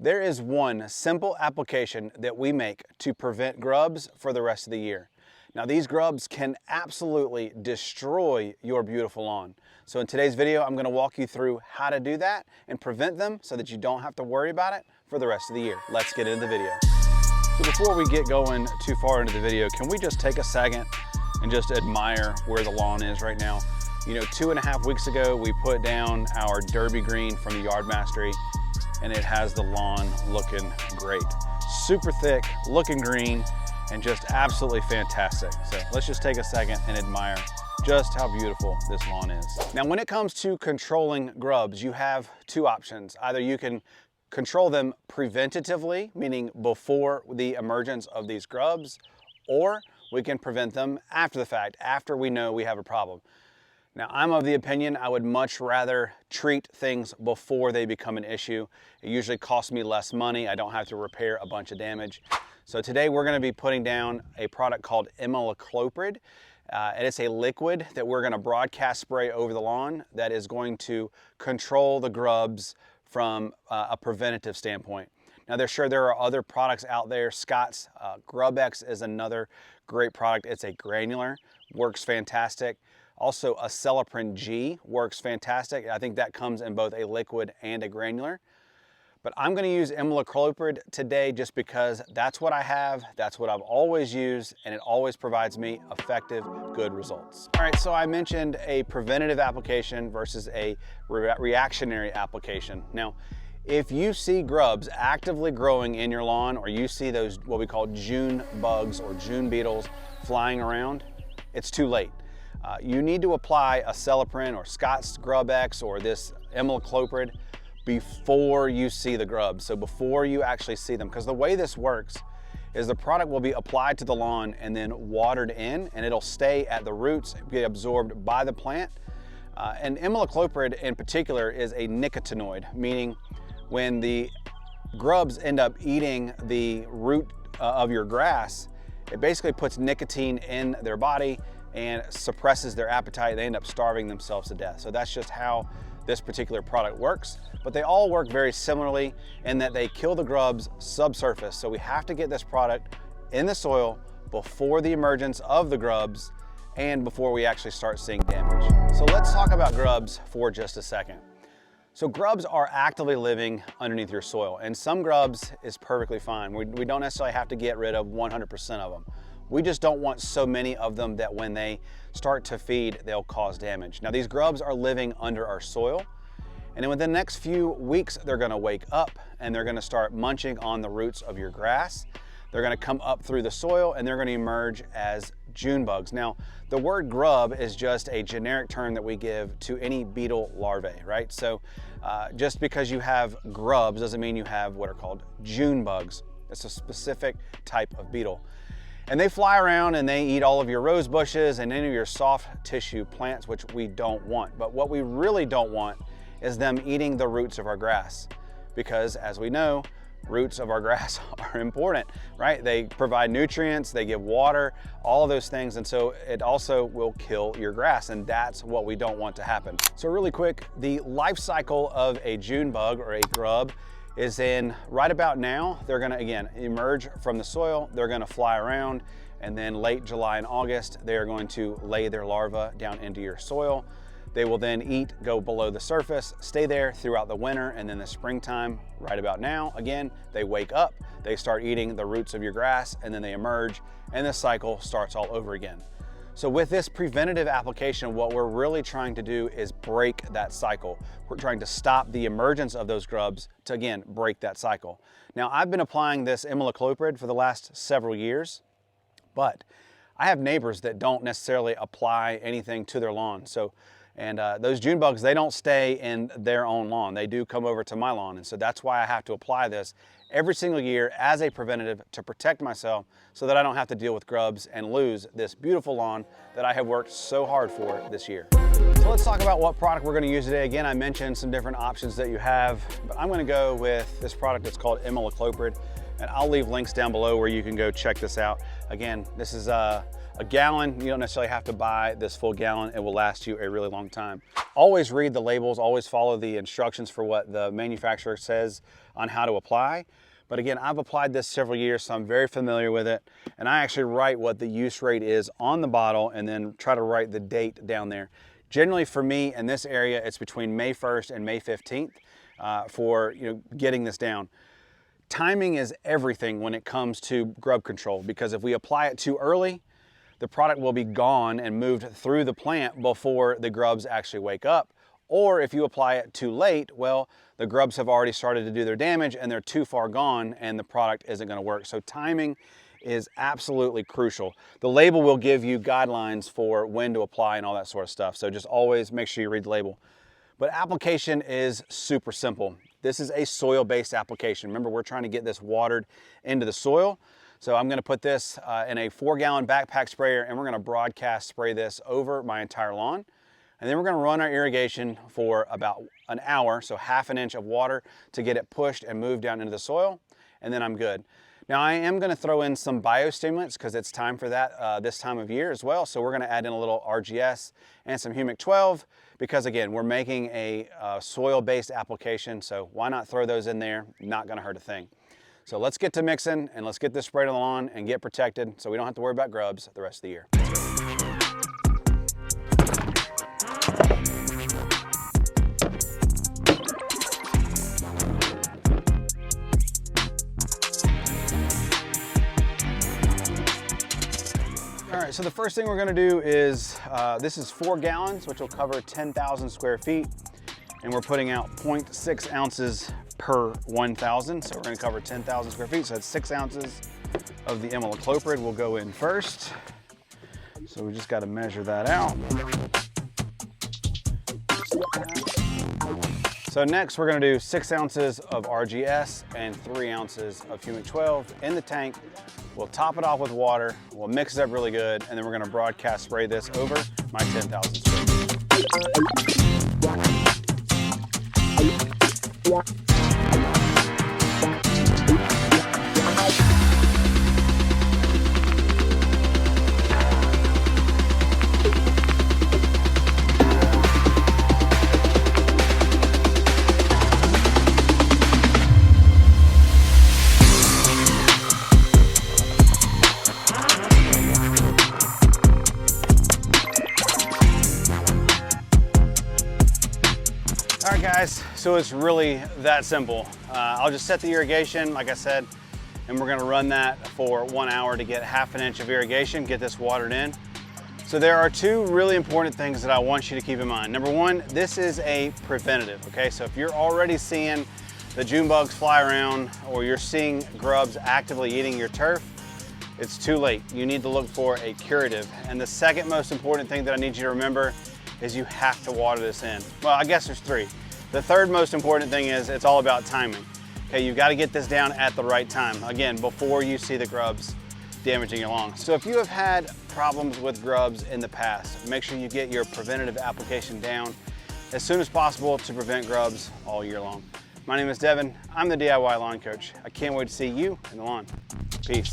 There is one simple application that we make to prevent grubs for the rest of the year. Now these grubs can absolutely destroy your beautiful lawn. So in today's video, I'm going to walk you through how to do that and prevent them so that you don't have to worry about it for the rest of the year. Let's get into the video. So before we get going too far into the video, can we just take a second and just admire where the lawn is right now? You know, 2.5 weeks ago, we put down our Derby green from the Yard Mastery, and it has the lawn looking great. Super thick, looking green, and just absolutely fantastic. So let's just take a second and admire just how beautiful this lawn is. Now, when it comes to controlling grubs, you have two options. Either you can control them preventatively, meaning before the emergence of these grubs, or we can prevent them after the fact, after we know we have a problem. Now, I'm of the opinion I would much rather treat things before they become an issue. It usually costs me less money. I don't have to repair a bunch of damage. So today we're going to be putting down a product called Imidacloprid. And it's a liquid that we're going to broadcast spray over the lawn that is going to control the grubs from a preventative standpoint. Now, there are other products out there. Scott's Grubs is another great product. It's a granular, works fantastic. Also, Acelepryn G works fantastic. I think that comes in both a liquid and a granular. But I'm going to use Imidacloprid today just because that's what I have, that's what I've always used, and it always provides me effective, good results. All right, so I mentioned a preventative application versus a reactionary application. Now, if you see grubs actively growing in your lawn, or you see those what we call June bugs or June beetles flying around, it's too late. You need to apply Acelepryn or Scott's Grubs or this Imidacloprid before you see the grubs. So before you actually see them, because the way this works is the product will be applied to the lawn and then watered in, and it'll stay at the roots, get absorbed by the plant. And Imidacloprid in particular is a nicotinoid, meaning when the grubs end up eating the root of your grass, it basically puts nicotine in their body and suppresses their appetite. They end up starving themselves to death. So that's just how this particular product works, but they all work very similarly in that they kill the grubs subsurface. So we have to get this product in the soil before the emergence of the grubs and before we actually start seeing damage. So let's talk about grubs for just a second. So grubs are actively living underneath your soil, and some grubs is perfectly fine. We don't necessarily have to get rid of 100% of them. We just don't want so many of them that when they start to feed, they'll cause damage. Now, these grubs are living under our soil, and then within the next few weeks, they're gonna wake up and they're gonna start munching on the roots of your grass. They're gonna come up through the soil and they're gonna emerge as June bugs. Now, the word grub is just a generic term that we give to any beetle larvae, right? So just because you have grubs doesn't mean you have what are called June bugs. It's a specific type of beetle. And they fly around and they eat all of your rose bushes and any of your soft tissue plants, which we don't want. But what we really don't want is them eating the roots of our grass, because as we know, roots of our grass are important, right? They provide nutrients, they give water, all of those things. And so it also will kill your grass, and that's what we don't want to happen. So really quick, the life cycle of a June bug or a grub is in right about now. They're gonna, again, emerge from the soil, they're gonna fly around, and then late July and August, they are going to lay their larvae down into your soil. They will then eat, go below the surface, stay there throughout the winter, and then the springtime, right about now, again, they wake up, they start eating the roots of your grass, and then they emerge, and this cycle starts all over again. So with this preventative application, what we're really trying to do is break that cycle. We're trying to stop the emergence of those grubs to, again, break that cycle. Now, I've been applying this Imidacloprid for the last several years, but I have neighbors that don't necessarily apply anything to their lawn. And those June bugs, they don't stay in their own lawn. They do come over to my lawn. And so that's why I have to apply this every single year as a preventative to protect myself so that I don't have to deal with grubs and lose this beautiful lawn that I have worked so hard for this year. So let's talk about what product we're gonna use today. Again, I mentioned some different options that you have, but I'm gonna go with this product that's called Imidacloprid. And I'll leave links down below where you can go check this out. Again, this is A gallon, you don't necessarily have to buy this full gallon. It will last you a really long time. Always read the labels, always follow the instructions for what the manufacturer says on how to apply. But again, I've applied this several years, so I'm very familiar with it. And I actually write what the use rate is on the bottle and then try to write the date down there. Generally for me in this area, it's between May 1st and May 15th for getting this down. Timing is everything when it comes to grub control, because if we apply it too early, the product will be gone and moved through the plant before the grubs actually wake up. Or if you apply it too late, well, the grubs have already started to do their damage and they're too far gone and the product isn't going to work. So timing is absolutely crucial. The label will give you guidelines for when to apply and all that sort of stuff. So just always make sure you read the label. But application is super simple. This is a soil-based application. Remember, we're trying to get this watered into the soil. So I'm gonna put this in a 4-gallon backpack sprayer and we're gonna broadcast spray this over my entire lawn. And then we're gonna run our irrigation for about an hour, so half an inch of water to get it pushed and moved down into the soil, and then I'm good. Now I am gonna throw in some biostimulants because it's time for that this time of year as well. So we're gonna add in a little RGS and some humic 12 because again, we're making a soil-based application, so why not throw those in there? Not gonna hurt a thing. So let's get to mixing and let's get this sprayed on the lawn and get protected so we don't have to worry about grubs the rest of the year. All right, so the first thing we're gonna do is, this is 4 gallons, which will cover 10,000 square feet. And we're putting out 0.6 ounces per 1,000. So we're gonna cover 10,000 square feet. So that's 6 ounces of the Imidacloprid will go in first. So we just gotta measure that out. So next we're gonna do 6 ounces of RGS and 3 ounces of humic 12 in the tank. We'll top it off with water. We'll mix it up really good. And then we're gonna broadcast spray this over my 10,000 square feet. All right guys, so it's really that simple. I'll just set the irrigation, like I said, and we're gonna run that for 1 hour to get half an inch of irrigation, get this watered in. So there are 2 really important things that I want you to keep in mind. Number 1, this is a preventative, okay? So if you're already seeing the June bugs fly around or you're seeing grubs actively eating your turf, it's too late. You need to look for a curative. And the second most important thing that I need you to remember is you have to water this in. Well, I guess there's 3. The third most important thing is it's all about timing. Okay, you've got to get this down at the right time. Again, before you see the grubs damaging your lawn. So if you have had problems with grubs in the past, make sure you get your preventative application down as soon as possible to prevent grubs all year long. My name is Devin. I'm the DIY Lawn Coach. I can't wait to see you in the lawn. Peace.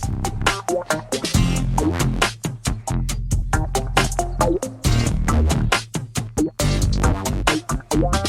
What?